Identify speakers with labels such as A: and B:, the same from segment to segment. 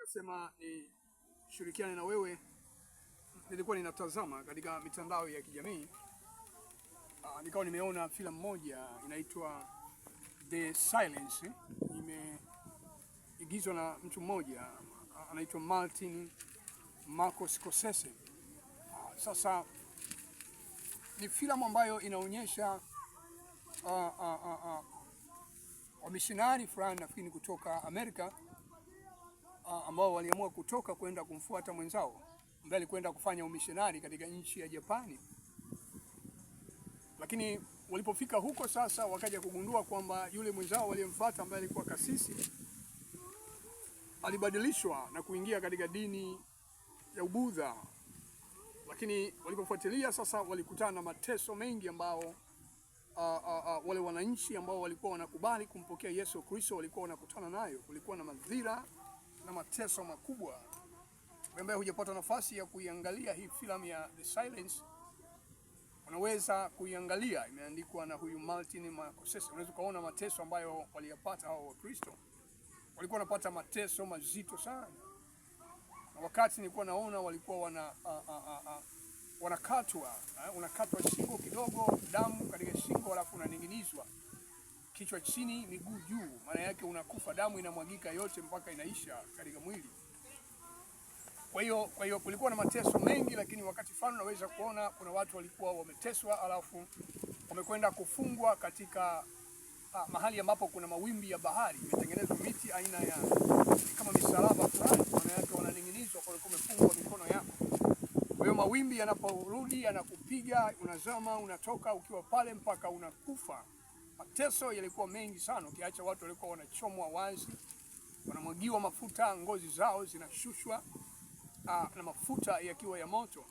A: nikasema nishirikiane na wewe. Nilikuwa ninatazama katika mitandao ya kijamii nikawa nimeona filamu moja inaitwa The Silence, imeigizwa na mtu mmoja anaitwa Martin Scorsese. Sasa ni filamu ambayo inaonyesha wamishinari fulani nafikiri kutoka Amerika ambao waliamua kutoka kwenda kumfuata mwenzao ambaye alikwenda kufanya umishinari katika nchi ya Japani. Lakini walipofika huko sasa wakaja kugundua kwamba yule mwenzao waliyemfuata ambaye alikuwa kasisi alibadilishwa na kuingia katika dini ya Ubudha. Lakini walipofuatilia sasa walikutana na mateso mengi ambao wale wananchi ambao walikuwa wanakubali kumpokea Yesu Kristo walikuwa wanakutana nayo. Kulikuwa na madhira na mateso makubwa. Ambaye hujapata nafasi ya kuiangalia hii filamu ya The Silence, unaweza kuiangalia. Imeandikwa na huyu Martin Scorsese. Unaweza kuona mateso ambayo waliyapata hao Wakristo. Walikuwa wanapata mateso mazito sana. Na wakati nilikuwa naona walikuwa wanakatwa shingo kidogo, damu katika shingo, alafu unaning'inizwa kichwa chini, miguu juu. Maana yake unakufa, damu inamwagika yote mpaka inaisha katika mwili. Kwa hiyo kulikuwa na mateso mengi, lakini wakati fulani unaweza kuona kuna watu walikuwa wameteswa alafu wamekwenda kufungwa katika mahali ambapo kuna mawimbi ya bahari. Imetengenezwa miti aina ya kama misalaba fulani, maana yake wananing'inizwa kwa kumefungwa mikono yako. Kwa hiyo mawimbi yanaporudi yanakupiga, unazama, unatoka ukiwa pale mpaka unakufa. Mateso yalikuwa mengi sana, ukiacha watu walikuwa wanachomwa wazi, wanamwagiwa mafuta, ngozi zao zinashushwa na mafuta yakiwa ya moto.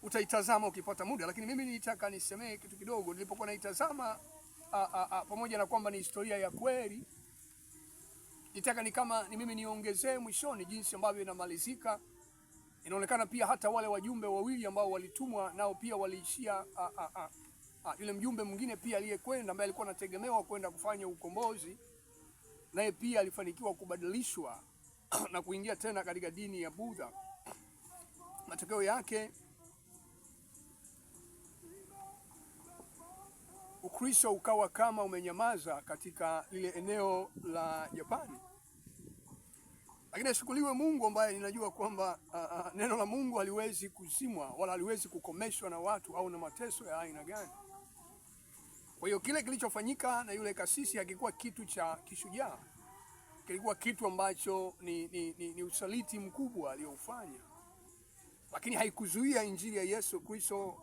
A: Utaitazama ukipata muda, lakini mimi nitaka nisemee kitu kidogo. Nilipokuwa naitazama pamoja na kwamba ni historia ya kweli, nitaka ni mimi niongezee mwishoni jinsi ambavyo inamalizika. Inaonekana pia hata wale wajumbe wawili ambao walitumwa nao pia waliishia yule mjumbe mwingine pia aliyekwenda ambaye alikuwa anategemewa kwenda kufanya ukombozi, naye pia alifanikiwa kubadilishwa na kuingia tena katika dini ya Buddha. Matokeo yake Ukristo ukawa kama umenyamaza katika lile eneo la Japani. Lakini ashukuriwe Mungu ambaye ninajua kwamba neno la Mungu haliwezi kuzimwa wala haliwezi kukomeshwa na watu au na mateso ya aina gani. Kwa hiyo kile kilichofanyika na yule kasisi hakikuwa kitu cha kishujaa. Kilikuwa kitu ambacho ni usaliti mkubwa aliofanya. Lakini haikuzuia injili ya Yesu Kristo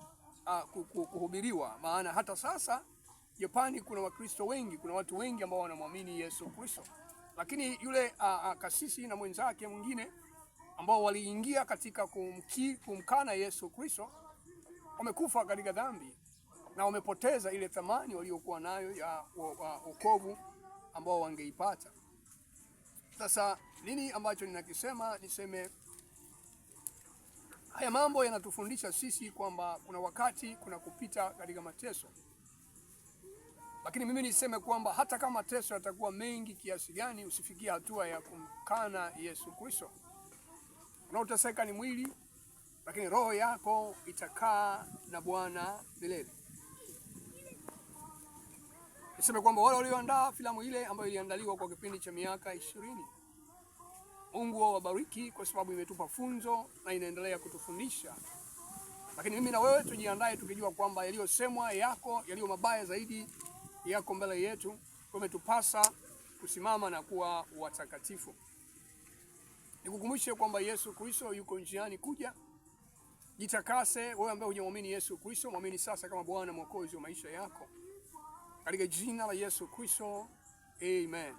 A: kuhubiriwa. Maana hata sasa Japani kuna Wakristo wengi, kuna watu wengi ambao wanamwamini Yesu Kristo. Lakini yule kasisi na mwenzake mwingine ambao waliingia katika kumkana Yesu Kristo wamekufa katika dhambi na wamepoteza ile thamani waliokuwa nayo ya wokovu ambao wangeipata. Sasa nini ambacho ninakisema? Niseme haya mambo yanatufundisha sisi kwamba kuna wakati kuna kupita katika mateso. Lakini mimi niseme kwamba hata kama mateso yatakuwa mengi kiasi gani, usifikie hatua ya kumkana Yesu Kristo. Unaoteseka ni mwili, lakini roho yako itakaa na Bwana milele. Niseme kwamba wale walioandaa filamu ile ambayo iliandaliwa kwa kipindi cha miaka 20, Mungu awabariki kwa sababu imetupa funzo na inaendelea kutufundisha. Lakini mimi na wewe tujiandae tukijua kwamba yaliyosemwa yaliyo mabaya zaidi yako mbele yetu. Kumetupasa kusimama na kuwa watakatifu. Nikukumbushe kwamba Yesu Kristo yuko njiani kuja. Jitakase wewe ambaye hujamwamini Yesu Kristo, mwamini sasa kama Bwana Mwokozi wa maisha yako. Katika jina la Yesu Kristo, amen.